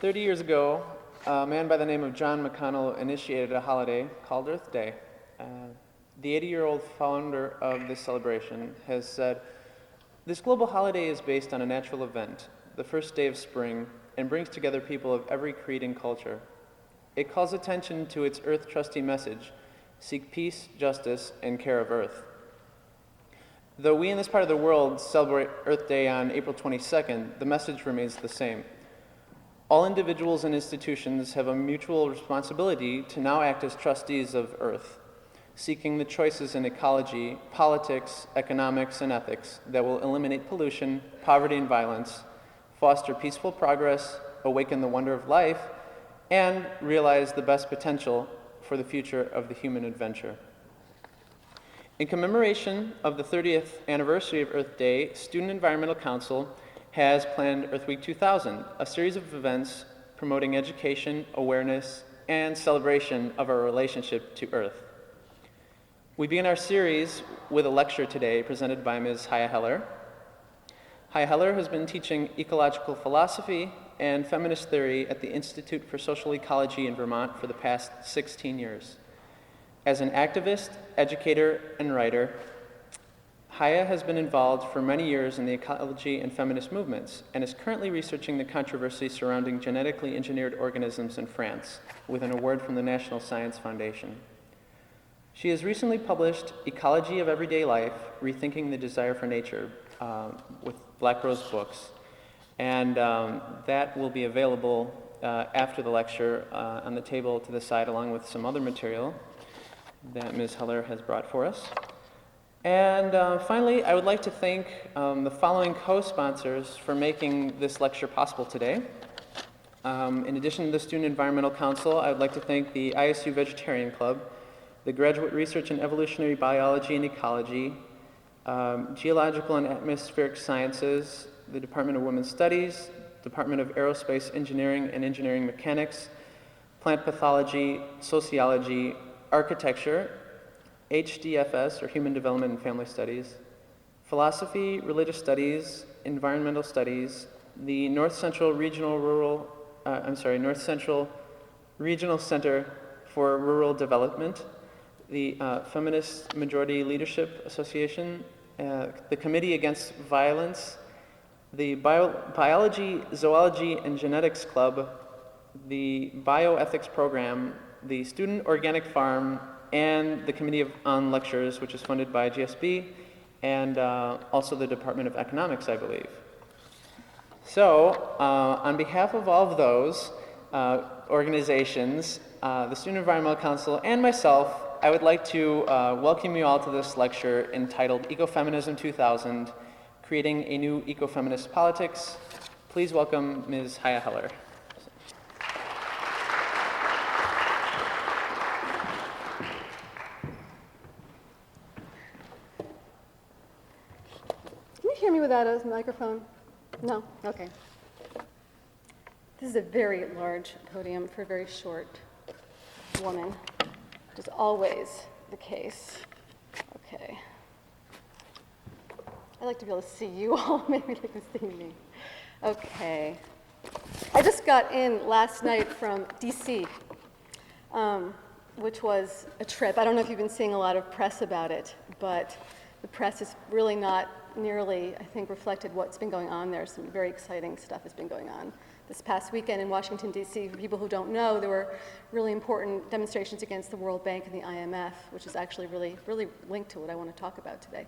30 years ago, a man by the name of John McConnell initiated a holiday called Earth Day. The 80-year-old founder of this celebration has said, "This global holiday is based on a natural event, the first day of spring, and brings together people of every creed and culture. It calls attention to its Earth trusty message, seek peace, justice, and care of Earth." Though we in this part of the world celebrate Earth Day on April 22nd, the message remains the same. All individuals and institutions have a mutual responsibility to now act as trustees of Earth, seeking the choices in ecology, politics, economics, and ethics that will eliminate pollution, poverty, and violence, foster peaceful progress, awaken the wonder of life, and realize the best potential for the future of the human adventure. In commemoration of the 30th anniversary of Earth Day, Student Environmental Council has planned Earth Week 2000, a series of events promoting education, awareness, and celebration of our relationship to Earth. We begin our series with a lecture today presented by Ms. Haya Heller. Haya Heller has been teaching ecological philosophy and feminist theory at the Institute for Social Ecology in Vermont for the past 16 years. As an activist, educator, and writer, Haya has been involved for many years in the ecology and feminist movements and is currently researching the controversy surrounding genetically engineered organisms in France with an award from the National Science Foundation. She has recently published Ecology of Everyday Life, Rethinking the Desire for Nature with Black Rose Books, and that will be available after the lecture on the table to the side along with some other material that Ms. Heller has brought for us. And finally, I would like to thank the following co-sponsors for making this lecture possible today. In addition to the Student Environmental Council, I would like to thank the ISU Vegetarian Club, the Graduate Research in Evolutionary Biology and Ecology, Geological and Atmospheric Sciences, the Department of Women's Studies, Department of Aerospace Engineering and Engineering Mechanics, Plant Pathology, Sociology, Architecture, HDFS, or Human Development and Family Studies, Philosophy, Religious Studies, Environmental Studies, the North Central Regional Center for Rural Development, the Feminist Majority Leadership Association, the Committee Against Violence, the Biology, Zoology, and Genetics Club, the Bioethics Program, the Student Organic Farm, and the Committee on Lectures, which is funded by GSB, and also the Department of Economics, I believe. So, on behalf of all of those organizations, the Student Environmental Council, and myself, I would like to welcome you all to this lecture entitled Ecofeminism 2000, Creating a New Ecofeminist Politics. Please welcome Ms. Haya Heller. Hear me without a microphone? No? Okay. This is a very large podium for a very short woman, which is always the case. Okay. I'd like to be able to see you all. Maybe they can see me. Okay. I just got in last night from DC, which was a trip. I don't know if you've been seeing a lot of press about it, but the press is really not nearly, I think, reflected what's been going on there. Some very exciting stuff has been going on. This past weekend in Washington, D.C., for people who don't know, there were really important demonstrations against the World Bank and the IMF, which is actually really linked to what I want to talk about today.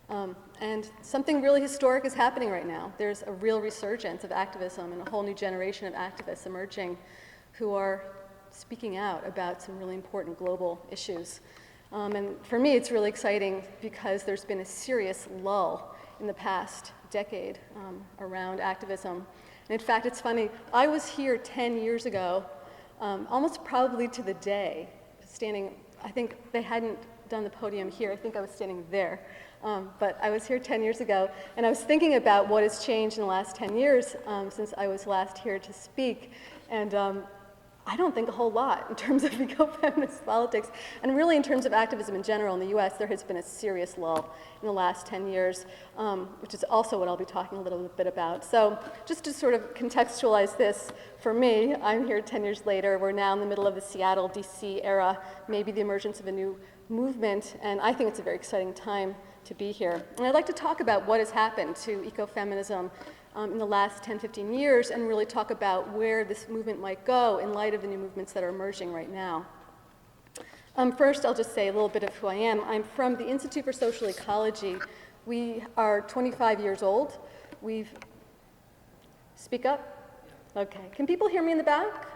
And something really historic is happening right now. There's a real resurgence of activism and a whole new generation of activists emerging who are speaking out about some really important global issues. And for me, it's really exciting because there's been a serious lull in the past decade around activism. And in fact, it's funny, I was here 10 years ago, almost probably to the day, standing, I think they hadn't done the podium here, I think I was standing there. But I was here 10 years ago, and I was thinking about what has changed in the last 10 years since I was last here to speak. And I don't think a whole lot in terms of ecofeminist politics, and really in terms of activism in general. In the US, there has been a serious lull in the last 10 years, which is also what I'll be talking a little bit about. So just to sort of contextualize this, for me, I'm here 10 years later. We're now in the middle of the Seattle, DC era, maybe the emergence of a new movement, and I think it's a very exciting time to be here. And I'd like to talk about what has happened to ecofeminism in the last 10, 15 years, and really talk about where this movement might go in light of the new movements that are emerging right now. First, I'll just say a little bit of who I am. I'm from the Institute for Social Ecology. We are 25 years old. Speak up? Okay. Can people hear me in the back?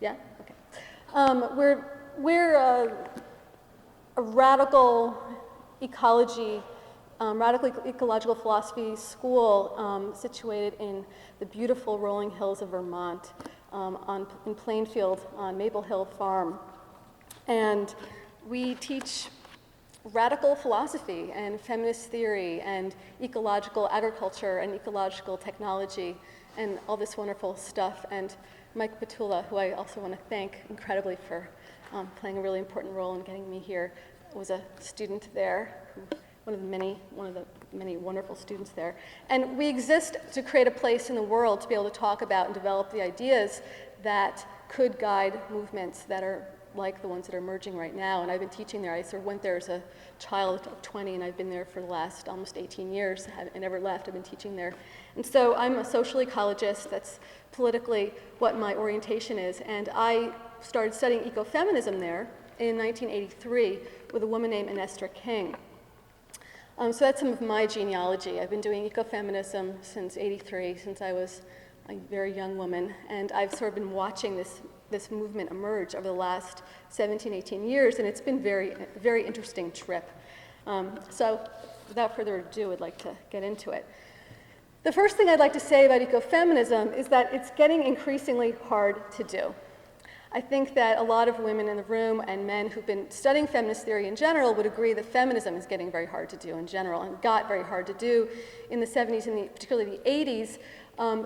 Yeah? Okay. We're a radical ecology radical ecological philosophy school situated in the beautiful rolling hills of Vermont in Plainfield on Maple Hill Farm. And we teach radical philosophy and feminist theory and ecological agriculture and ecological technology and all this wonderful stuff. And Mike Petula, who I also want to thank incredibly for playing a really important role in getting me here, was a student there, one of the many wonderful students there. And we exist to create a place in the world to be able to talk about and develop the ideas that could guide movements that are like the ones that are emerging right now. And I've been teaching there. I sort of went there as a child of 20, and I've been there for the last almost 18 years. I never left. I've been teaching there. And so I'm a social ecologist. That's politically what my orientation is. And I started studying ecofeminism there in 1983 with a woman named Enestra King. So that's some of my genealogy. I've been doing ecofeminism since '83, since I was a very young woman, and I've sort of been watching this movement emerge over the last 17, 18 years, and it's been a very interesting trip. So without further ado, I'd like to get into it. The first thing I'd like to say about ecofeminism is that it's getting increasingly hard to do. I think that a lot of women in the room and men who've been studying feminist theory in general would agree that feminism is getting very hard to do in general, and got very hard to do in the 70s and particularly the 80s.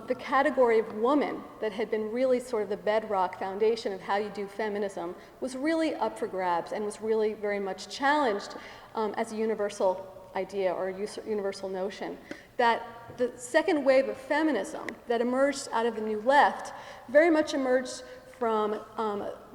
The category of woman that had been really sort of the bedrock foundation of how you do feminism was really up for grabs and was really very much challenged as a universal idea or a universal notion. That the second wave of feminism that emerged out of the New Left very much emerged from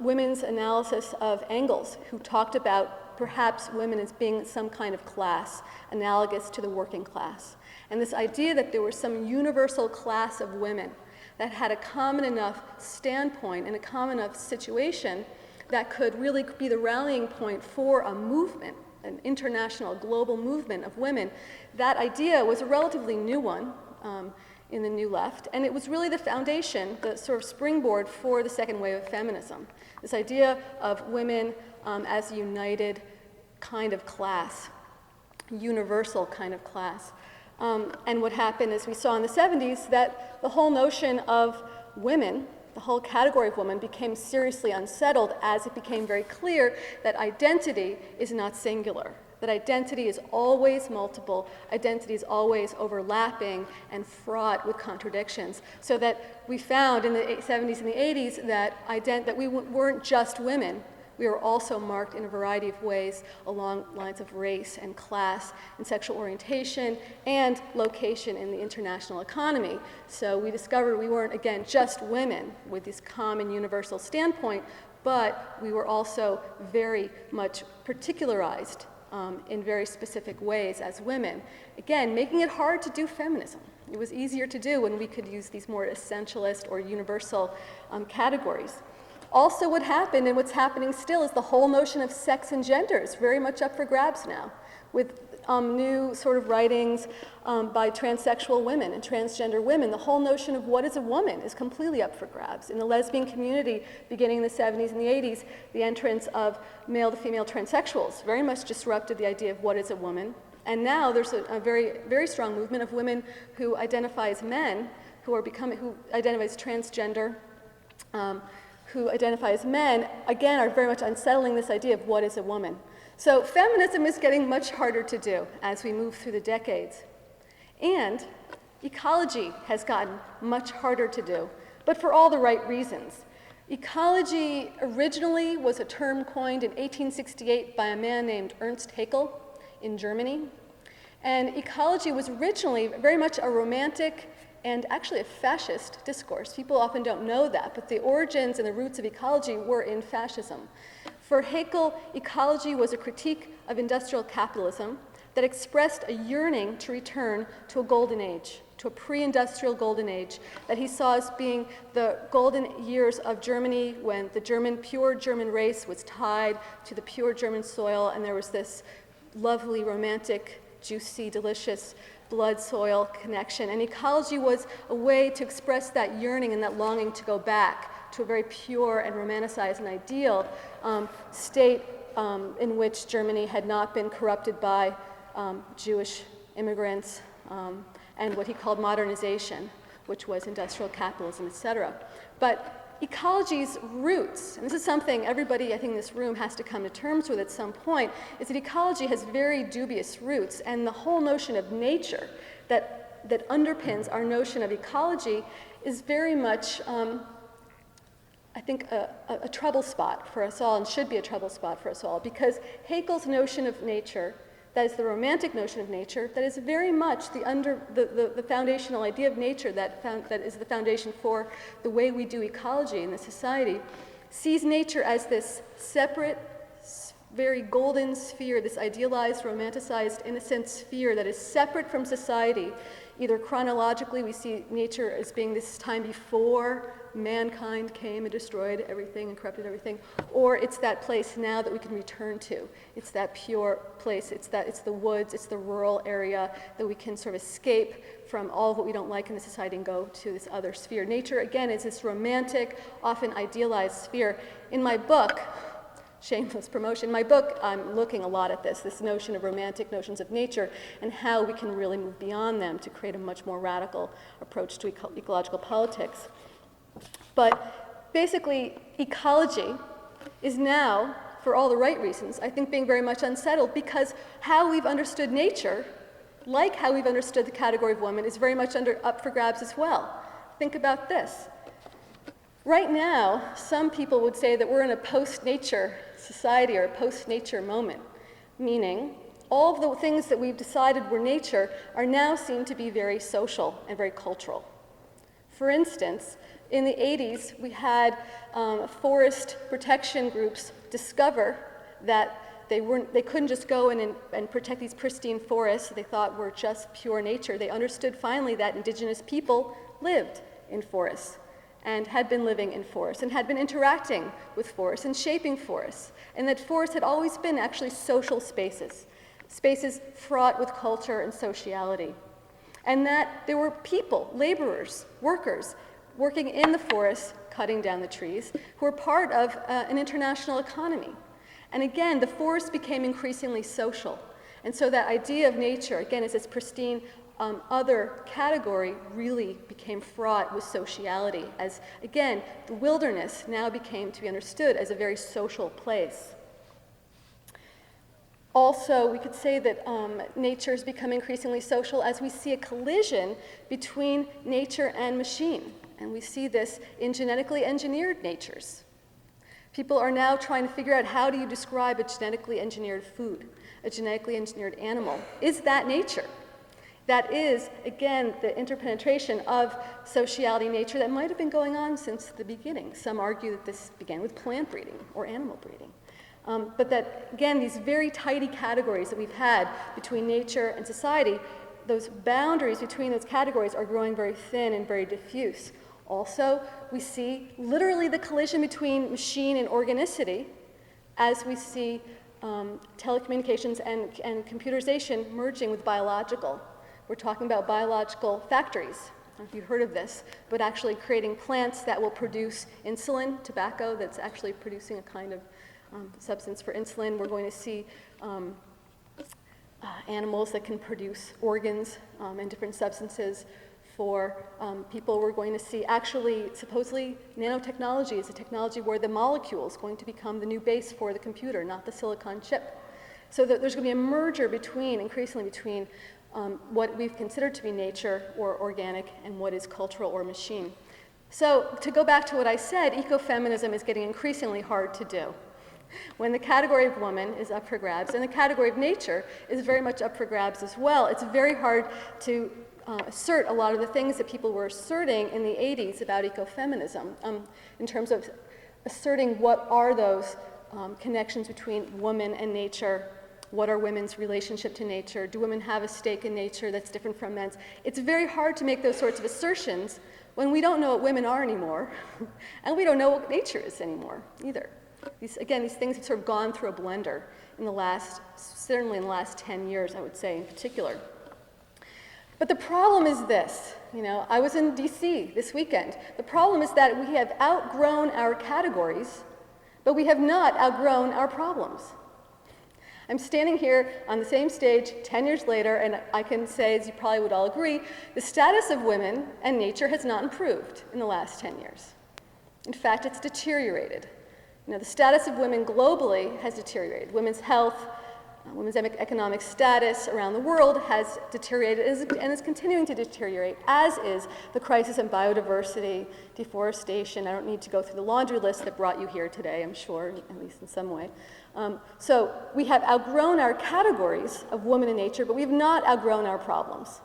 women's analysis of Engels, who talked about perhaps women as being some kind of class analogous to the working class. And this idea that there was some universal class of women that had a common enough standpoint and a common enough situation that could really be the rallying point for a movement, an international, global movement of women. That idea was a relatively new one in the New Left, and it was really the foundation, the sort of springboard for the second wave of feminism. This idea of women as a united kind of class, universal kind of class. And what happened is we saw in the 70s that the whole notion of women, the whole category of women, became seriously unsettled as it became very clear that identity is not singular, that identity is always multiple, identity is always overlapping and fraught with contradictions. So that we found in the 70s and the 80s that we weren't just women. We were also marked in a variety of ways along lines of race and class and sexual orientation and location in the international economy. So we discovered we weren't, again, just women with this common universal standpoint, but we were also very much particularized in very specific ways as women. Again, making it hard to do feminism. It was easier to do when we could use these more essentialist or universal categories. Also, what happened and what's happening still is the whole notion of sex and gender is very much up for grabs now, with new sort of writings by transsexual women and transgender women. The whole notion of what is a woman is completely up for grabs. In the lesbian community, beginning in the 70s and the 80s, the entrance of male to female transsexuals very much disrupted the idea of what is a woman. And now there's a very, very strong movement of women who identify as men, who identify as transgender, who identify as men, again, are very much unsettling this idea of what is a woman. So feminism is getting much harder to do as we move through the decades. And ecology has gotten much harder to do, but for all the right reasons. Ecology originally was a term coined in 1868 by a man named Ernst Haeckel in Germany. And ecology was originally very much a romantic and actually a fascist discourse. People often don't know that, but the origins and the roots of ecology were in fascism. For Haeckel, ecology was a critique of industrial capitalism that expressed a yearning to return to a golden age, to a pre-industrial golden age that he saw as being the golden years of Germany, when the pure German race was tied to the pure German soil, and there was this lovely, romantic, juicy, delicious blood-soil connection. And ecology was a way to express that yearning and that longing to go back to a very pure and romanticized and ideal state in which Germany had not been corrupted by Jewish immigrants and what he called modernization, which was industrial capitalism, etc. But ecology's roots, and this is something everybody I think in this room has to come to terms with at some point, is that ecology has very dubious roots, and the whole notion of nature that underpins our notion of ecology is very much, I think, a trouble spot for us all, and should be a trouble spot for us all, because Haeckel's notion of nature, that is the romantic notion of nature, that is very much the foundational idea of nature that is the foundation for the way we do ecology in the society, sees nature as this separate, very golden sphere, this idealized, romanticized, innocent sphere that is separate from society. Either chronologically, we see nature as being this time before mankind came and destroyed everything and corrupted everything, or it's that place now that we can return to. It's that pure place, it's the woods, it's the rural area that we can sort of escape from all of what we don't like in the society and go to this other sphere. Nature, again, is this romantic, often idealized sphere. In my book, shameless promotion, my book, I'm looking a lot at this notion of romantic notions of nature and how we can really move beyond them to create a much more radical approach to ecological politics. But basically, ecology is now, for all the right reasons, I think being very much unsettled, because how we've understood nature, like how we've understood the category of woman, is very much up for grabs as well. Think about this. Right now, some people would say that we're in a post-nature society or a post-nature moment, meaning all of the things that we've decided were nature are now seen to be very social and very cultural. For instance, in the 80s, we had forest protection groups discover that they couldn't just go in and protect these pristine forests they thought were just pure nature. They understood finally that indigenous people lived in forests and had been living in forests and had been interacting with forests and shaping forests, and that forests had always been actually social spaces, spaces fraught with culture and sociality, and that there were people, laborers, workers, working in the forests, cutting down the trees, who were part of an international economy. And again, the forest became increasingly social. And so that idea of nature, again, as this pristine other category, really became fraught with sociality, as, again, the wilderness now became to be understood as a very social place. Also, we could say that nature has become increasingly social as we see a collision between nature and machine. And we see this in genetically engineered natures. People are now trying to figure out, how do you describe a genetically engineered food, a genetically engineered animal? Is that nature? That is, again, the interpenetration of sociality nature that might have been going on since the beginning. Some argue that this began with plant breeding or animal breeding. But that, again, these very tidy categories that we've had between nature and society, those boundaries between those categories are growing very thin and very diffuse. Also, we see literally the collision between machine and organicity as we see telecommunications and computerization merging with biological. We're talking about biological factories. I don't know if you've heard of this, but actually creating plants that will produce insulin, tobacco that's actually producing a kind of substance for insulin. We're going to see animals that can produce organs and different substances for people. We're going to see, actually, supposedly, nanotechnology is a technology where the molecule is going to become the new base for the computer, not the silicon chip. So that there's going to be a merger increasingly between what we've considered to be nature or organic and what is cultural or machine. So to go back to what I said, ecofeminism is getting increasingly hard to do. When the category of woman is up for grabs, and the category of nature is very much up for grabs as well, it's very hard to assert a lot of the things that people were asserting in the 80s about ecofeminism, in terms of asserting what are those connections between woman and nature. What are women's relationship to nature? Do women have a stake in nature that's different from men's? It's very hard to make those sorts of assertions when we don't know what women are anymore, and we don't know what nature is anymore either. These things have sort of gone through a blender in the last, certainly in the last 10 years, I would say in particular. But the problem is this, I was in DC this weekend. The problem is that we have outgrown our categories, but we have not outgrown our problems. I'm standing here on the same stage 10 years later, and I can say, as you probably would all agree, the status of women and nature has not improved in the last 10 years. In fact, it's deteriorated. The status of women globally has deteriorated. Women's health, women's economic status around the world has deteriorated and is continuing to deteriorate, as is the crisis in biodiversity, deforestation. I don't need to go through the laundry list that brought you here today, I'm sure, at least in some way. So we have outgrown our categories of woman and nature, but we've not outgrown our problems.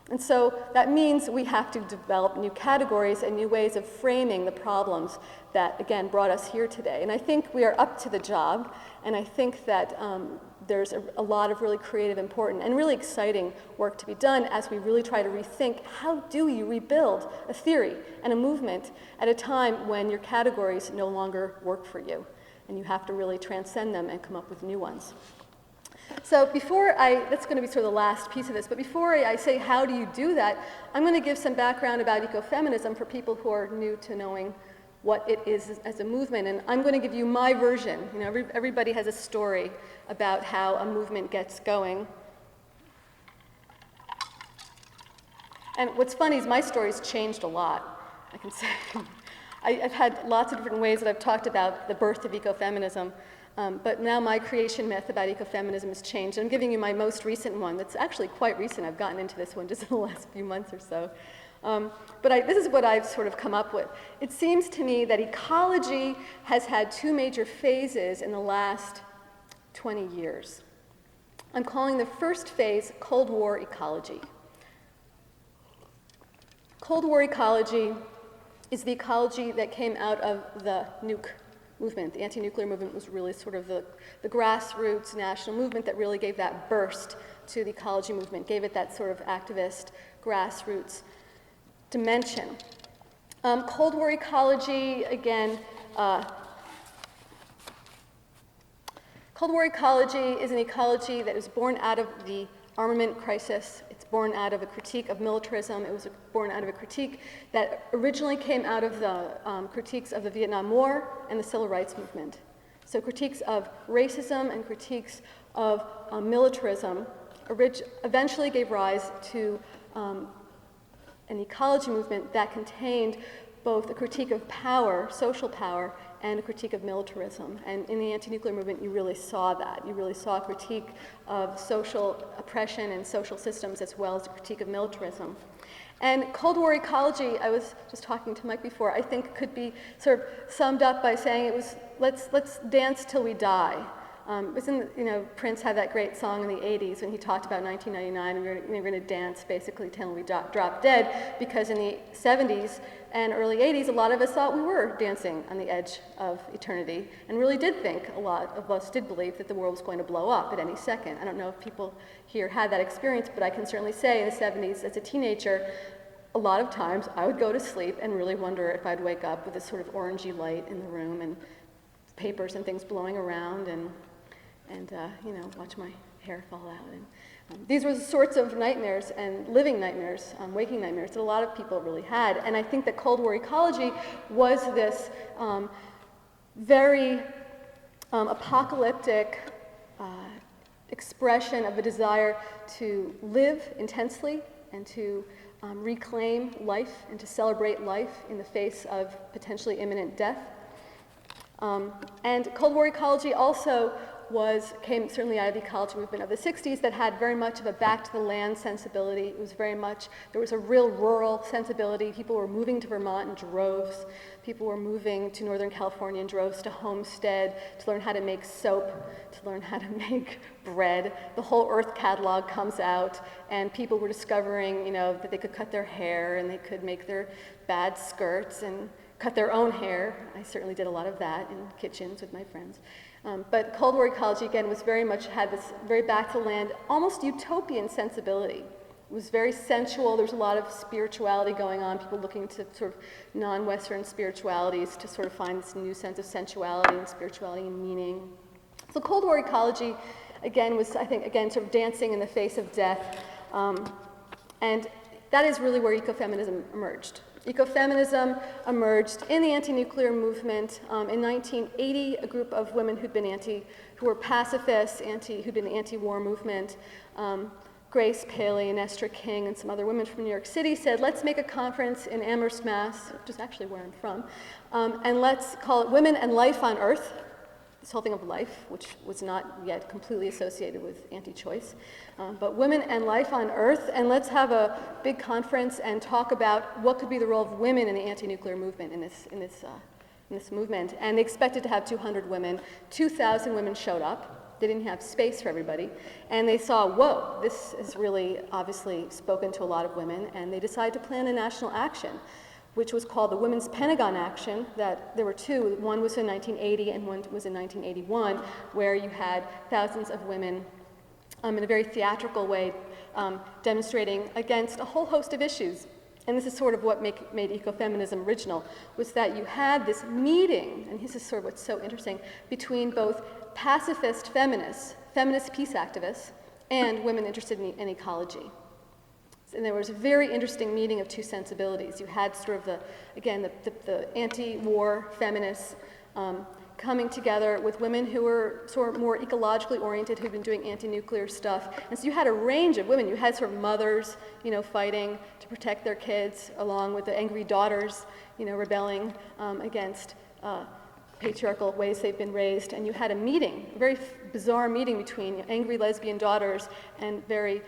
And so that means we have to develop new categories and new ways of framing the problems that, again, brought us here today. And I think we are up to the job, and I think that there's a lot of really creative, important, and really exciting work to be done as we really try to rethink how do you rebuild a theory and a movement at a time when your categories no longer work for you, and you have to really transcend them and come up with new ones. So that's going to be sort of the last piece of this, but before I say how do you do that, I'm going to give some background about ecofeminism for people who are new to knowing what it is as a movement, and I'm going to give you my version. Everybody has a story about how a movement gets going. And what's funny is my story's changed a lot, I can say. I've had lots of different ways that I've talked about the birth of ecofeminism. But now my creation myth about ecofeminism has changed. I'm giving you my most recent one that's actually quite recent. I've gotten into this one just in the last few months or so. But this is what I've sort of come up with. It seems to me that ecology has had two major phases in the last 20 years. I'm calling the first phase Cold War ecology. Cold War ecology is the ecology that came out of the nuke movement. The anti-nuclear movement was really sort of the grassroots national movement that really gave that burst to the ecology movement, gave it that sort of activist grassroots dimension. Cold War ecology, again, Cold War ecology is an ecology that was born out of the armament crisis. It's born out of a critique of militarism. It was born out of a critique that originally came out of the critiques of the Vietnam War and the Civil Rights Movement. So critiques of racism and critiques of militarism eventually gave rise to an ecology movement that contained both a critique of power, social power, and a critique of militarism. And in the anti-nuclear movement, you really saw that. You really saw a critique of social oppression and social systems as well as a critique of militarism. And Cold War ecology, I was just talking to Mike before, I think could be sort of summed up by saying it was, let's dance till we die. Prince had that great song in the 80s when he talked about 1999, and we were going to dance basically till we drop dead, because in the 70s and early 80s, a lot of us thought we were dancing on the edge of eternity, and really did think, a lot of us did believe that the world was going to blow up at any second. I don't know if people here had that experience, but I can certainly say in the 70s, as a teenager, a lot of times I would go to sleep and really wonder if I'd wake up with this sort of orangey light in the room and papers and things blowing around, and watch my hair fall out. And these were the sorts of nightmares, and living nightmares, waking nightmares, that a lot of people really had. And I think that Cold War ecology was this very apocalyptic expression of a desire to live intensely and to reclaim life and to celebrate life in the face of potentially imminent death. And Cold War ecology also came certainly out of the ecology movement of the 60s that had very much of a back to the land sensibility. It was very much, there was a real rural sensibility. People were moving to Vermont in droves. People were moving to Northern California in droves to homestead, to learn how to make soap, to learn how to make bread. The whole Earth catalog comes out, and people were discovering, that they could cut their hair and they could make their bad skirts and cut their own hair. I certainly did a lot of that in kitchens with my friends. But Cold War ecology, again, was very much, had this very back to land, almost utopian sensibility. It was very sensual. There was a lot of spirituality going on, people looking to sort of non-Western spiritualities to sort of find this new sense of sensuality and spirituality and meaning. So Cold War ecology, again, was, I think, again, sort of dancing in the face of death. And that is really where ecofeminism emerged. Ecofeminism emerged in the anti-nuclear movement. In 1980, a group of women who were pacifists, who'd been in the anti-war movement, Grace Paley and Esther King and some other women from New York City said, let's make a conference in Amherst, Mass., which is actually where I'm from, and let's call it Women and Life on Earth. This whole thing of life, which was not yet completely associated with anti-choice, but Women and Life on Earth, and let's have a big conference and talk about what could be the role of women in the anti-nuclear movement in this movement. And they expected to have 200 women. 2,000 women showed up. They didn't have space for everybody, and they saw, whoa, this has really obviously spoken to a lot of women, and they decided to plan a national action, which was called the Women's Pentagon Action. That there were two. One was in 1980 and one was in 1981, where you had thousands of women in a very theatrical way demonstrating against a whole host of issues. And this is sort of what made ecofeminism original, was that you had this meeting, and this is sort of what's so interesting, between both pacifist feminist peace activists, and women interested in ecology. And there was a very interesting meeting of two sensibilities. You had sort of the anti-war feminists coming together with women who were sort of more ecologically oriented, who'd been doing anti-nuclear stuff. And so you had a range of women. You had sort of mothers, fighting to protect their kids, along with the angry daughters, rebelling against patriarchal ways they've been raised. And you had a meeting, a very bizarre meeting between angry lesbian daughters and very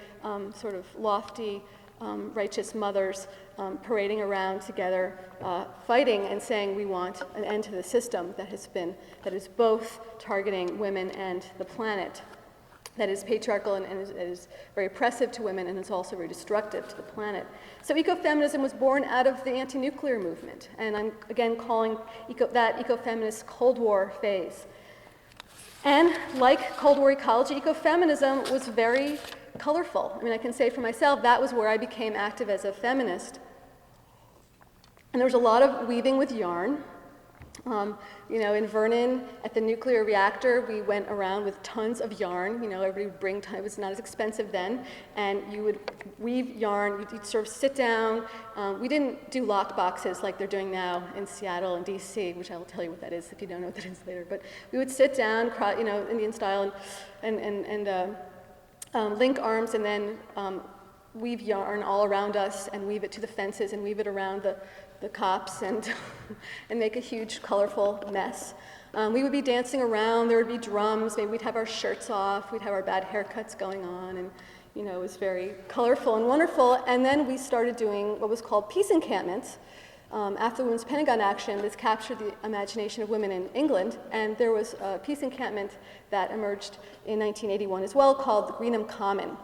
sort of lofty, righteous mothers parading around together, fighting and saying, we want an end to the system that is both targeting women and the planet, that is patriarchal and is very oppressive to women and is also very destructive to the planet. So ecofeminism was born out of the anti-nuclear movement, and I'm again calling that ecofeminist Cold War phase. And like Cold War ecology, ecofeminism was very colorful. I mean, I can say for myself, that was where I became active as a feminist. And there was a lot of weaving with yarn. In Vernon, at the nuclear reactor, we went around with tons of yarn. Everybody would bring it was not as expensive then, and you would weave yarn. You'd sort of sit down. We didn't do lock boxes like they're doing now in Seattle and DC, which I will tell you what that is if you don't know what that is later. But we would sit down, Indian style, and link arms, and then weave yarn all around us, and weave it to the fences, and weave it around the cops, and and make a huge, colorful mess. We would be dancing around. There would be drums. Maybe we'd have our shirts off. We'd have our bad haircuts going on, and it was very colorful and wonderful. And then we started doing what was called peace encampments. After the Women's Pentagon Action, this captured the imagination of women in England, and there was a peace encampment that emerged in 1981 as well, called the Greenham Common.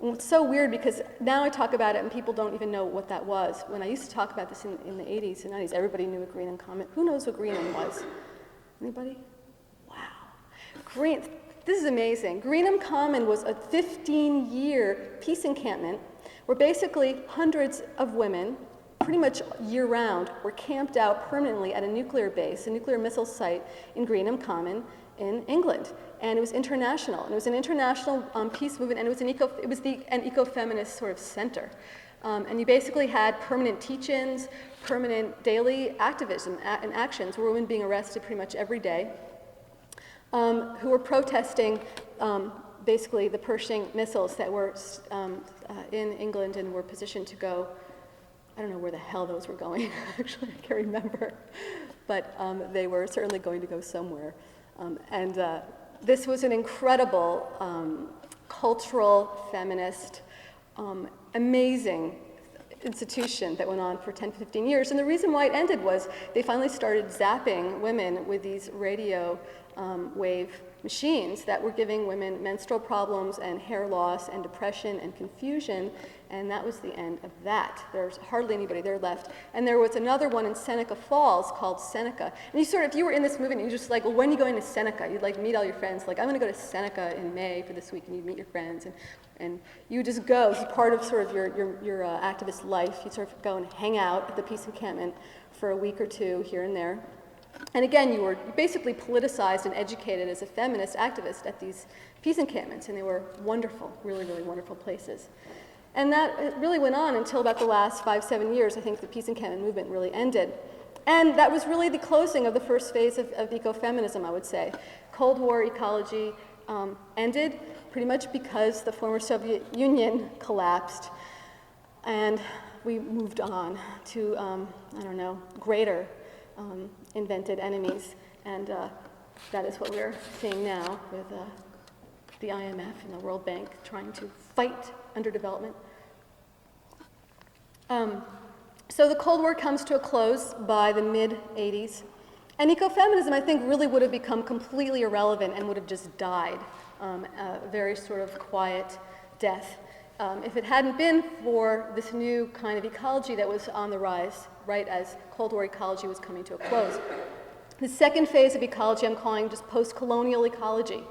And it's so weird because now I talk about it and people don't even know what that was. When I used to talk about this in the 80s and 90s, everybody knew what Greenham Common. Who knows what Greenham was? Anybody? Wow. This is amazing. Greenham Common was a 15-year peace encampment where basically hundreds of women, pretty much year-round, were camped out permanently at a nuclear base, a nuclear missile site in Greenham Common in England. And it was international. And it was an international peace movement, and it was an ecofeminist sort of center. And you basically had permanent teach-ins, permanent daily activism and actions, where women being arrested pretty much every day, who were protesting basically the Pershing missiles that were in England and were positioned to go. I don't know where the hell those were going, actually, I can't remember. But they were certainly going to go somewhere. this was an incredible cultural, feminist, amazing institution that went on for 10, 15 years. And the reason why it ended was they finally started zapping women with these radio wave machines that were giving women menstrual problems and hair loss and depression and confusion, and that was the end of that. There's hardly anybody there left. And there was another one in Seneca Falls called Seneca. And you sort of, if you were in this movement, you're just like, well, when are you going to Seneca? You'd like meet all your friends, like, I'm gonna go to Seneca in May for this week, and you'd meet your friends, and you would just go. It's part of sort of your activist life. You'd sort of go and hang out at the peace encampment for a week or two here and there. And again, you were basically politicized and educated as a feminist activist at these peace encampments, and they were wonderful, really, really wonderful places. And that really went on until about the last 5, 7 years. I think the peace encampment movement really ended. And that was really the closing of the first phase of ecofeminism, I would say. Cold War ecology ended pretty much because the former Soviet Union collapsed, and we moved on to, I don't know, greater invented enemies, and that is what we're seeing now with the IMF and the World Bank trying to fight underdevelopment. So the Cold War comes to a close by the mid-'80s, and ecofeminism, I think, really would have become completely irrelevant and would have just died a very sort of quiet death if it hadn't been for this new kind of ecology that was on the rise right as Cold War ecology was coming to a close. The second phase of ecology I'm calling just post-colonial ecology.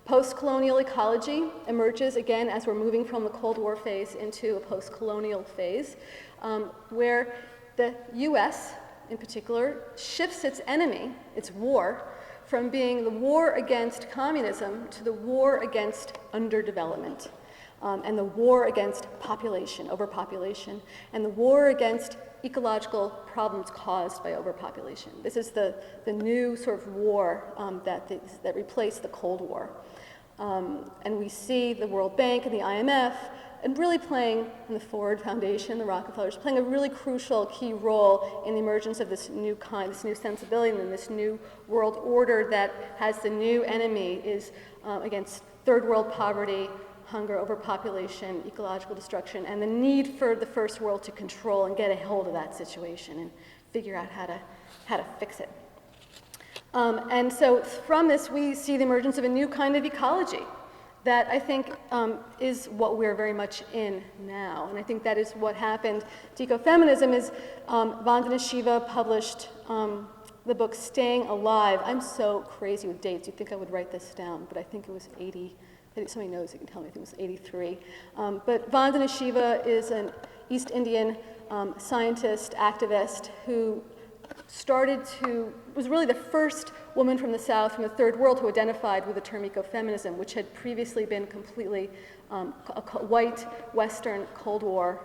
Post-colonial ecology emerges again as we're moving from the Cold War phase into a post-colonial phase, where the US in particular shifts its enemy, its war, from being the war against communism to the war against underdevelopment. And the war against population, overpopulation, and the war against ecological problems caused by overpopulation. This is the new sort of war that replaced the Cold War. And we see the World Bank and the IMF and really playing, and the Ford Foundation, the Rockefellers, playing a really crucial key role in the emergence of this new kind, this new sensibility, and this new world order that has the new enemy is against third world poverty, hunger, overpopulation, ecological destruction, and the need for the first world to control and get a hold of that situation and figure out how to fix it. And so from this, we see the emergence of a new kind of ecology that I think is what we're very much in now. And I think that is what happened to ecofeminism is Vandana Shiva published the book Staying Alive. I'm so crazy with dates. You'd think I would write this down, but I think it was 80. If somebody knows, you can tell me. I think it was 83. But Vandana Shiva is an East Indian scientist, activist, who was really the first woman from the South, from the Third World, who identified with the term ecofeminism, which had previously been completely a white, Western Cold War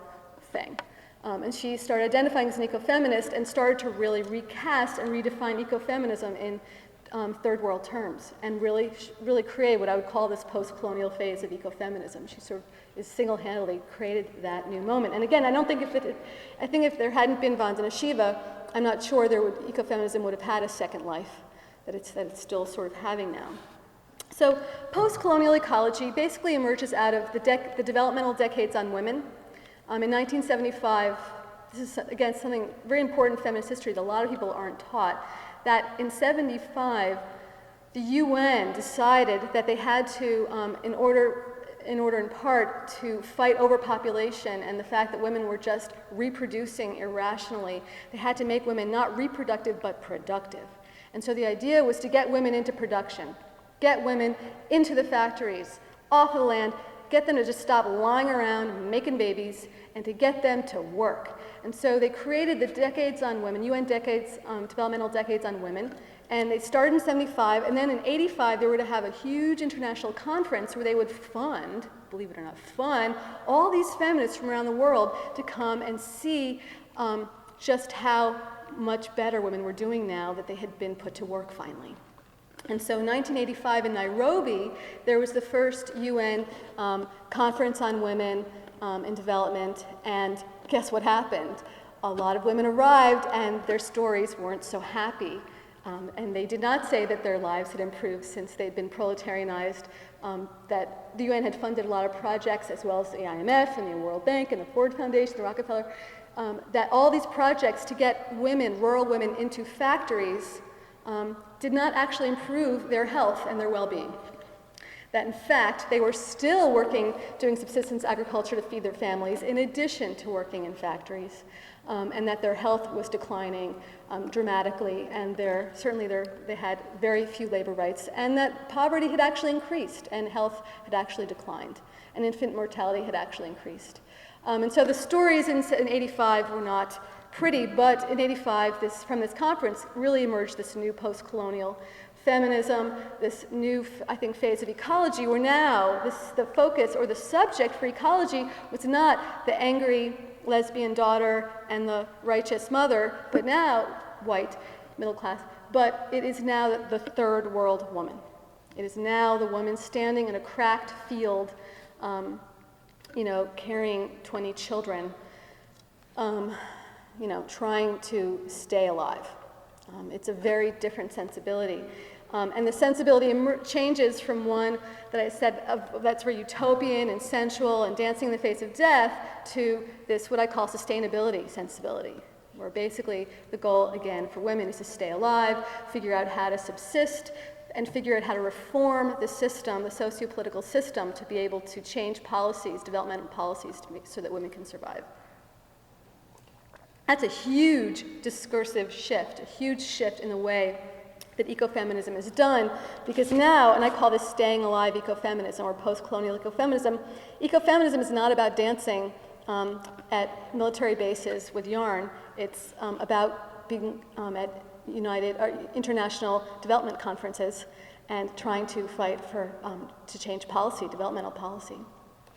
thing. And she started identifying as an ecofeminist and started to really recast and redefine ecofeminism in third world terms, and really create what I would call this post-colonial phase of ecofeminism. She sort of is single-handedly created that new moment. And again, I think if there hadn't been Vandana Shiva, I'm not sure ecofeminism would have had a second life that it's still sort of having now. So post-colonial ecology basically emerges out of the developmental decades on women. In 1975, this is again something very important in feminist history that a lot of people aren't taught, that in 75, the UN decided that they had to, in order in part to fight overpopulation and the fact that women were just reproducing irrationally, they had to make women not reproductive but productive. And so the idea was to get women into production, get women into the factories, off of the land, get them to just stop lying around making babies, and to get them to work. And so they created the Decades on Women, UN Decades, Developmental Decades on Women, and they started in 75, and then in 85 they were to have a huge international conference where they would fund, believe it or not, fund all these feminists from around the world to come and see just how much better women were doing now that they had been put to work finally. And so in 1985 in Nairobi, there was the first UN conference on women in development, and guess what happened? A lot of women arrived, and their stories weren't so happy. And they did not say that their lives had improved since they'd been proletarianized, that the UN had funded a lot of projects, as well as the IMF and the World Bank and the Ford Foundation, the Rockefeller, that all these projects to get women, rural women, into factories did not actually improve their health and their well-being. That in fact, they were still working, doing subsistence agriculture to feed their families, in addition to working in factories, and that their health was declining dramatically, and they had very few labor rights, and that poverty had actually increased, and health had actually declined, and infant mortality had actually increased. And so the stories in 85 were not pretty, but in 85, from this conference, really emerged this new post-colonial feminism, this new, I think, phase of ecology, where now the focus or the subject for ecology was not the angry lesbian daughter and the righteous mother, but now white, middle class, but it is now the third world woman. It is now the woman standing in a cracked field, carrying 20 children, trying to stay alive. It's a very different sensibility. And the sensibility changes from one that I said that's very utopian and sensual and dancing in the face of death to this, what I call sustainability sensibility, where basically the goal, again, for women is to stay alive, figure out how to subsist, and figure out how to reform the system, the socio-political system, to be able to change policies, developmental policies, so that women can survive. That's a huge discursive shift, a huge shift in the way that ecofeminism is done, because now, and I call this staying alive ecofeminism or post-colonial ecofeminism, ecofeminism is not about dancing at military bases with yarn. It's about being at international development conferences and trying to fight to change policy, developmental policy.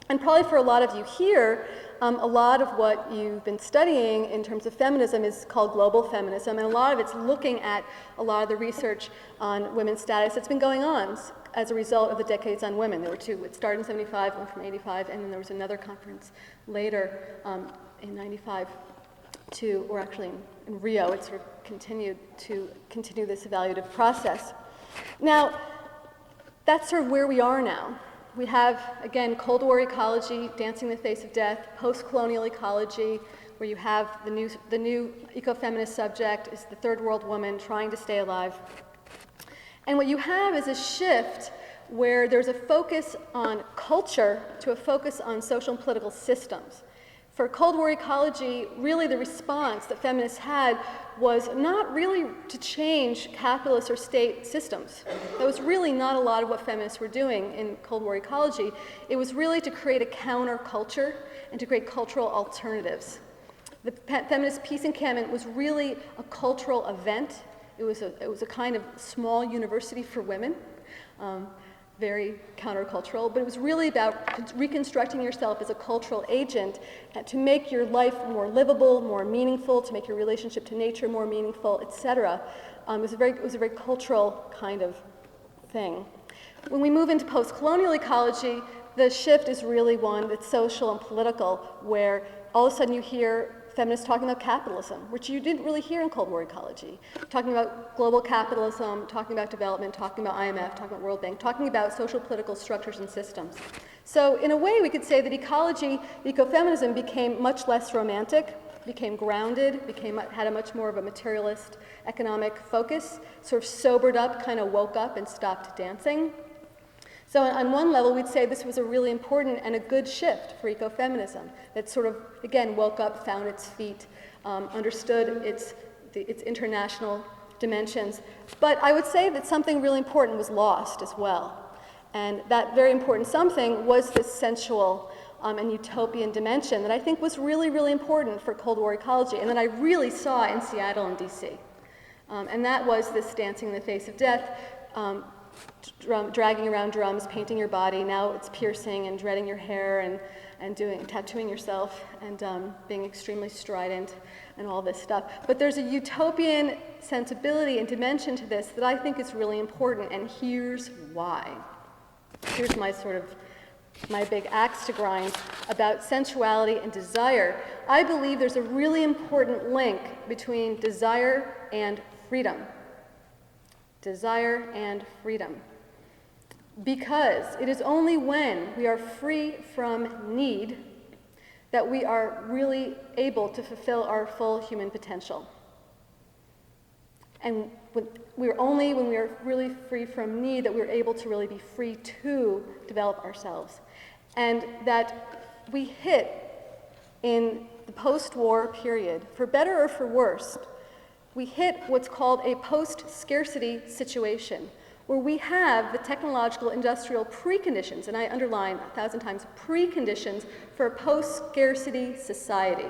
And probably for a lot of you here, a lot of what you've been studying in terms of feminism is called global feminism, and a lot of it's looking at a lot of the research on women's status that's been going on as a result of the Decades on Women. There were two. It started in 75, went from 85, and then there was another conference later in 95 or actually in Rio. It sort of continued this evaluative process. Now, that's sort of where we are now. We have, again, Cold War ecology, dancing in the face of death, post-colonial ecology, where you have the new ecofeminist subject is the third world woman trying to stay alive. And what you have is a shift where there's a focus on culture to a focus on social and political systems. For Cold War ecology, really the response that feminists had was not really to change capitalist or state systems. That was really not a lot of what feminists were doing in Cold War ecology. It was really to create a counterculture and to create cultural alternatives. The feminist peace encampment was really a cultural event. It was a kind of small university for women. Very countercultural, but it was really about reconstructing yourself as a cultural agent to make your life more livable, more meaningful, to make your relationship to nature more meaningful, etc. It was a very cultural kind of thing. When we move into post-colonial ecology, the shift is really one that's social and political, where all of a sudden you hear feminists talking about capitalism, which you didn't really hear in Cold War ecology. Talking about global capitalism, talking about development, talking about IMF, talking about World Bank, talking about social political structures and systems. So in a way, we could say that ecofeminism became much less romantic, became grounded, had a much more of a materialist economic focus, sort of sobered up, kind of woke up and stopped dancing. So on one level, we'd say this was a really important and a good shift for ecofeminism that sort of, again, woke up, found its feet, understood its international dimensions. But I would say that something really important was lost as well. And that very important something was this sensual and utopian dimension that I think was really, really important for Cold War ecology, and that I really saw in Seattle and DC. And that was this dancing in the face of death, dragging around drums, painting your body. Now it's piercing and dreading your hair and tattooing yourself and being extremely strident and all this stuff. But there's a utopian sensibility and dimension to this that I think is really important, and here's why. Here's my big axe to grind about sensuality and desire. I believe there's a really important link between desire and freedom. desire, and freedom. Because it is only when we are free from need that we are really able to fulfill our full human potential. And we're only when we are really free from need that we're able to really be free to develop ourselves. And that we hit in the post-war period, for better or for worse, we hit what's called a post-scarcity situation, where we have the technological industrial preconditions, and I underline 1,000 times preconditions, for a post-scarcity society.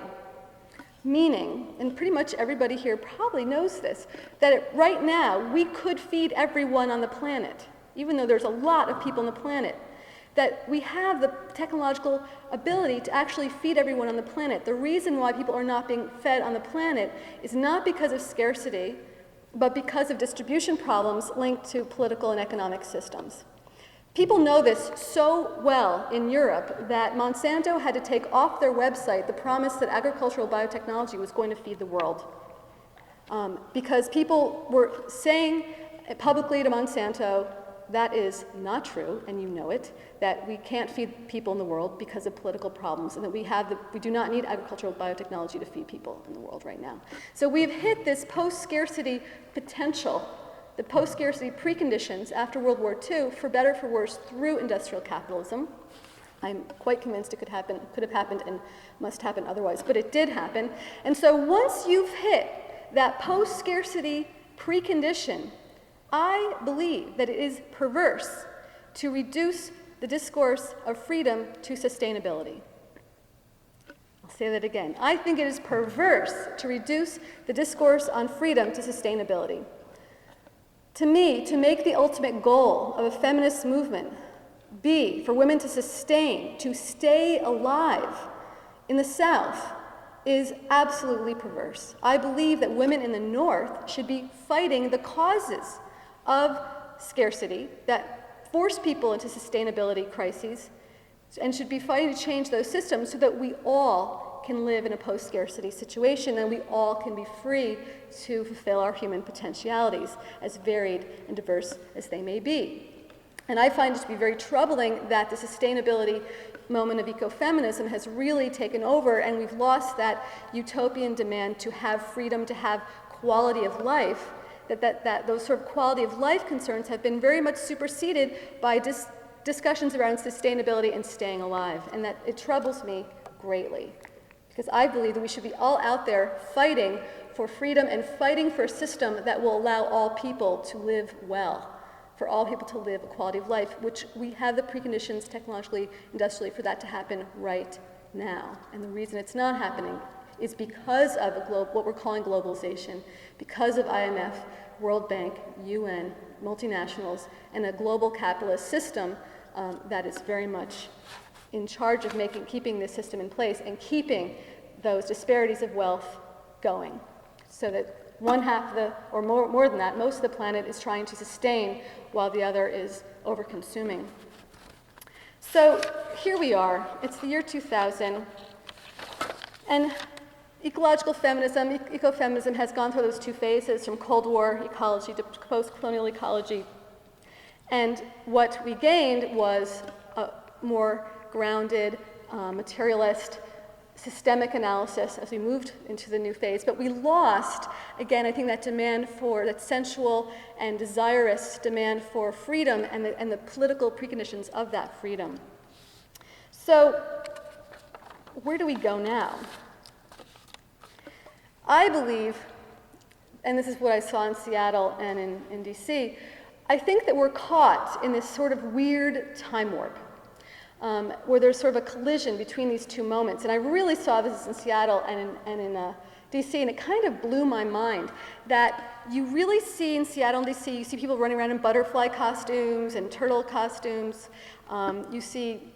Meaning, and pretty much everybody here probably knows this, that right now we could feed everyone on the planet, even though there's a lot of people on the planet, that we have the technological ability to actually feed everyone on the planet. The reason why people are not being fed on the planet is not because of scarcity, but because of distribution problems linked to political and economic systems. People know this so well in Europe that Monsanto had to take off their website the promise that agricultural biotechnology was going to feed the world. Because people were saying publicly to Monsanto, that is not true, and you know it, that we can't feed people in the world because of political problems, and that we do not need agricultural biotechnology to feed people in the world right now. So we've hit this post-scarcity potential, the post-scarcity preconditions after World War II, for better or for worse, through industrial capitalism. I'm quite convinced it could have happened and must happen otherwise, but it did happen. And so once you've hit that post-scarcity precondition, I believe that it is perverse to reduce the discourse of freedom to sustainability. I'll say that again. I think it is perverse to reduce the discourse on freedom to sustainability. To me, to make the ultimate goal of a feminist movement be for women to sustain, to stay alive in the South is absolutely perverse. I believe that women in the North should be fighting the causes of scarcity that force people into sustainability crises and should be fighting to change those systems so that we all can live in a post-scarcity situation and we all can be free to fulfill our human potentialities, as varied and diverse as they may be. And I find it to be very troubling that the sustainability moment of ecofeminism has really taken over, and we've lost that utopian demand to have freedom, to have quality of life, that those sort of quality of life concerns have been very much superseded by discussions around sustainability and staying alive, and that it troubles me greatly. Because I believe that we should be all out there fighting for freedom and fighting for a system that will allow all people to live well, for all people to live a quality of life, which we have the preconditions technologically, industrially, for that to happen right now. And the reason it's not happening is because of what we're calling globalization, because of IMF, World Bank, UN, multinationals, and a global capitalist system that is very much in charge of keeping this system in place and keeping those disparities of wealth going, so that one half or more than that, most of the planet is trying to sustain while the other is over-consuming. So here we are. It's the year 2000, and ecological feminism, ecofeminism has gone through those two phases, from Cold War ecology to post-colonial ecology. And what we gained was a more grounded, materialist, systemic analysis as we moved into the new phase. But we lost, again, I think that demand for, that sensual and desirous demand for freedom and the political preconditions of that freedom. So where do we go now? I believe, and this is what I saw in Seattle and in DC, I think that we're caught in this sort of weird time warp, where there's sort of a collision between these two moments. And I really saw this in Seattle and in DC, and it kind of blew my mind that you really see in Seattle and DC, you see people running around in butterfly costumes and turtle costumes. You see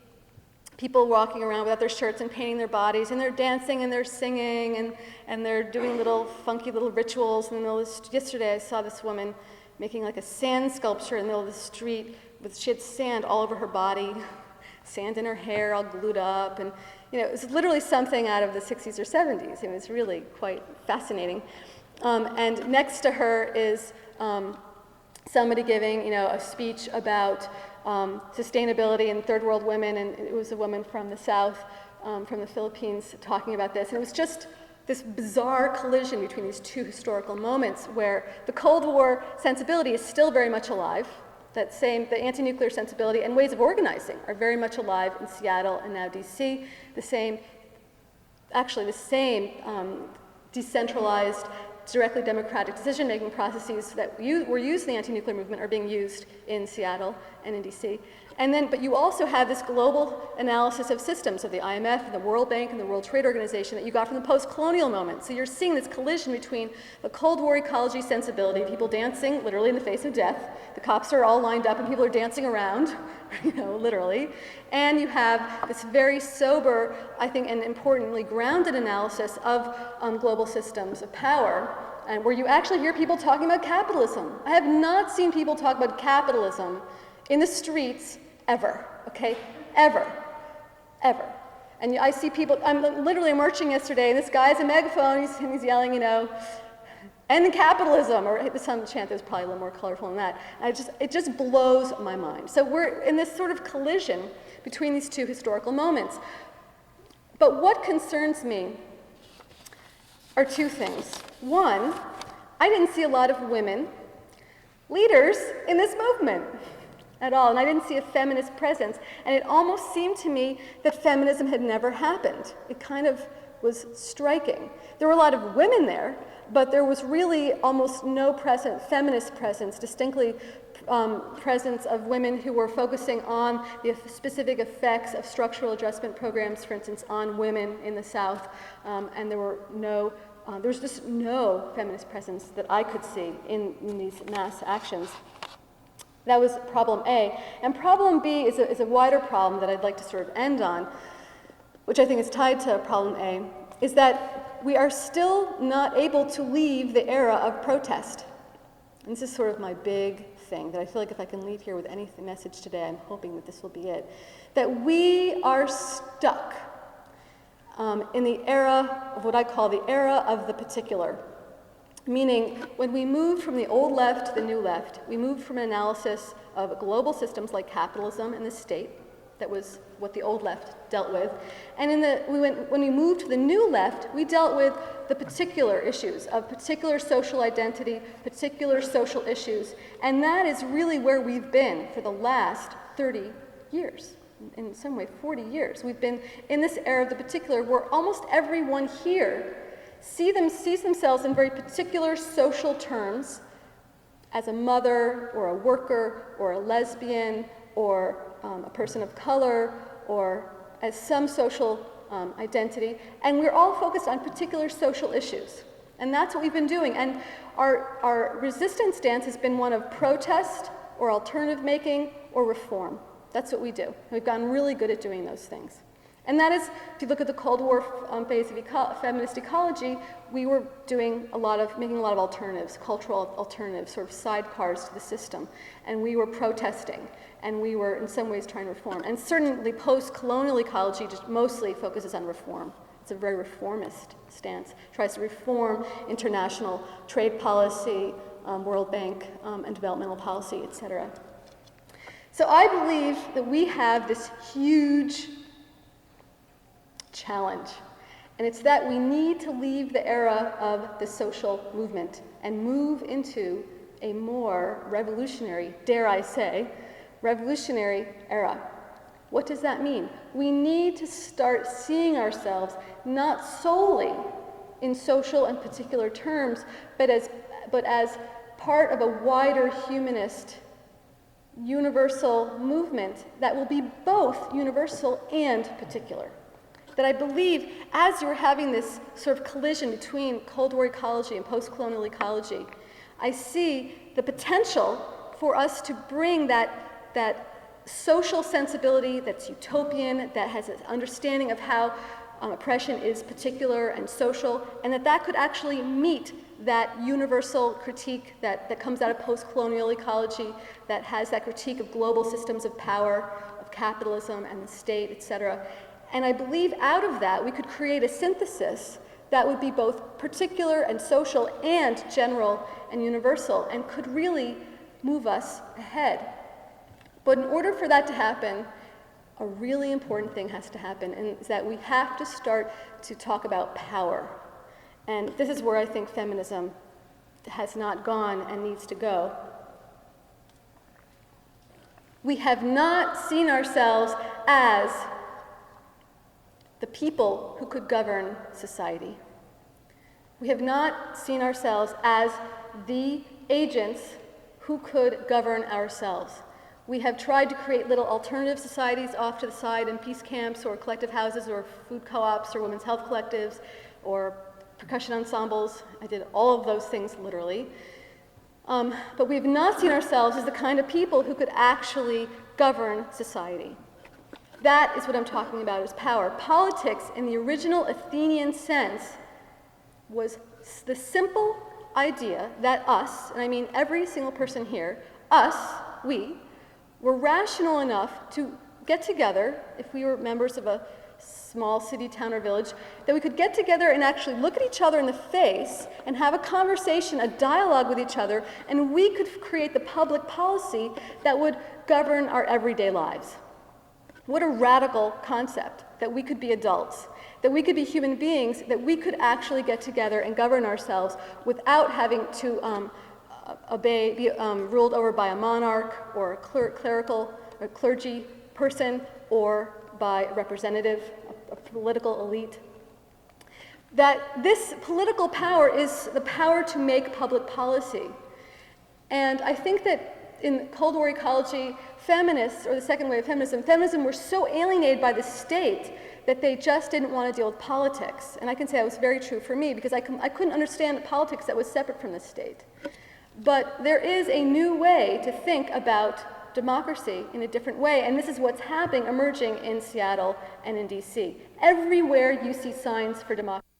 people walking around without their shirts and painting their bodies, and they're dancing and they're singing and they're doing little funky little rituals. And yesterday I saw this woman making like a sand sculpture in the middle of the street she had sand all over her body, sand in her hair, all glued up, and it was literally something out of the 60s or 70s. It was really quite fascinating. And next to her is somebody giving, a speech about sustainability and third world women, and it was a woman from the South, from the Philippines, talking about this. And it was just this bizarre collision between these two historical moments where the Cold War sensibility is still very much alive. The anti-nuclear sensibility and ways of organizing are very much alive in Seattle and now DC. The same decentralized, directly democratic decision-making processes that were used in the anti-nuclear movement are being used in Seattle and in DC. But you also have this global analysis of systems of the IMF and the World Bank and the World Trade Organization that you got from the post-colonial moment. So you're seeing this collision between the Cold War ecology sensibility, people dancing literally in the face of death. The cops are all lined up and people are dancing around, literally. And you have this very sober, I think, and importantly grounded analysis of global systems of power, and where you actually hear people talking about capitalism. I have not seen people talk about capitalism in the streets ever, okay? Ever. And I see people, I'm literally marching yesterday, and this guy has a megaphone, he's yelling, end capitalism, or some chant that was probably a little more colorful than that. And it just blows my mind. So we're in this sort of collision between these two historical moments. But what concerns me are two things. One, I didn't see a lot of women leaders in this movement at all, and I didn't see a feminist presence, and it almost seemed to me that feminism had never happened. It kind of was striking. There were a lot of women there, but there was really almost no feminist presence, distinctly presence of women who were focusing on the specific effects of structural adjustment programs, for instance, on women in the South, and there was just no feminist presence that I could see in these mass actions. That was problem A. And problem B is a wider problem that I'd like to sort of end on, which I think is tied to problem A, is that we are still not able to leave the era of protest. And this is sort of my big thing, that I feel like if I can leave here with any message today, I'm hoping that this will be it, that we are stuck in the era of what I call the era of the particular. Meaning, when we moved from the old left to the new left, we moved from an analysis of global systems like capitalism and the state, that was what the old left dealt with, and when we moved to the new left, we dealt with the particular issues of particular social identity, particular social issues, and that is really where we've been for the last 30 years. In some way, 40 years. We've been in this era of the particular where almost everyone here sees themselves in very particular social terms as a mother or a worker or a lesbian or a person of color or as some social identity, and we're all focused on particular social issues. And that's what we've been doing. And our resistance stance has been one of protest or alternative making or reform. That's what we do. We've gotten really good at doing those things. And that is, if you look at the Cold War phase of feminist ecology, we were making a lot of alternatives, cultural alternatives, sort of sidecars to the system. And we were protesting, and we were in some ways trying to reform. And certainly post-colonial ecology just mostly focuses on reform. It's a very reformist stance, tries to reform international trade policy, World Bank, and developmental policy, et cetera. So I believe that we have this huge challenge, and it's that we need to leave the era of the social movement and move into a more revolutionary, dare I say, revolutionary era. What does that mean? We need to start seeing ourselves not solely in social and particular terms, but as part of a wider humanist universal movement that will be both universal and particular. That I believe, as you're having this sort of collision between Cold War ecology and post-colonial ecology, I see the potential for us to bring that social sensibility that's utopian, that has an understanding of how oppression is particular and social, and that could actually meet that universal critique that comes out of post-colonial ecology, that has that critique of global systems of power, of capitalism and the state, et cetera. And I believe out of that we could create a synthesis that would be both particular and social and general and universal, and could really move us ahead. But in order for that to happen, a really important thing has to happen, and is that we have to start to talk about power. And this is where I think feminism has not gone and needs to go. We have not seen ourselves as the people who could govern society. We have not seen ourselves as the agents who could govern ourselves. We have tried to create little alternative societies off to the side in peace camps or collective houses or food co-ops or women's health collectives or percussion ensembles. I did all of those things literally. But we've not seen ourselves as the kind of people who could actually govern society. That is what I'm talking about, is power. Politics, in the original Athenian sense, was the simple idea that us, and I mean every single person here, us, we, were rational enough to get together, if we were members of a small city, town, or village, that we could get together and actually look at each other in the face and have a conversation, a dialogue with each other, and we could create the public policy that would govern our everyday lives. What a radical concept, that we could be adults, that we could be human beings, that we could actually get together and govern ourselves without having to be ruled over by a monarch or a clerical or clergy person or by a representative, a political elite. That this political power is the power to make public policy. And I think that in Cold War ecology, feminists, or the second wave of feminism were so alienated by the state that they just didn't want to deal with politics. And I can say that was very true for me, because I couldn't understand politics that was separate from the state. But there is a new way to think about democracy in a different way, and this is what's happening, emerging in Seattle and in DC. Everywhere you see signs for democracy.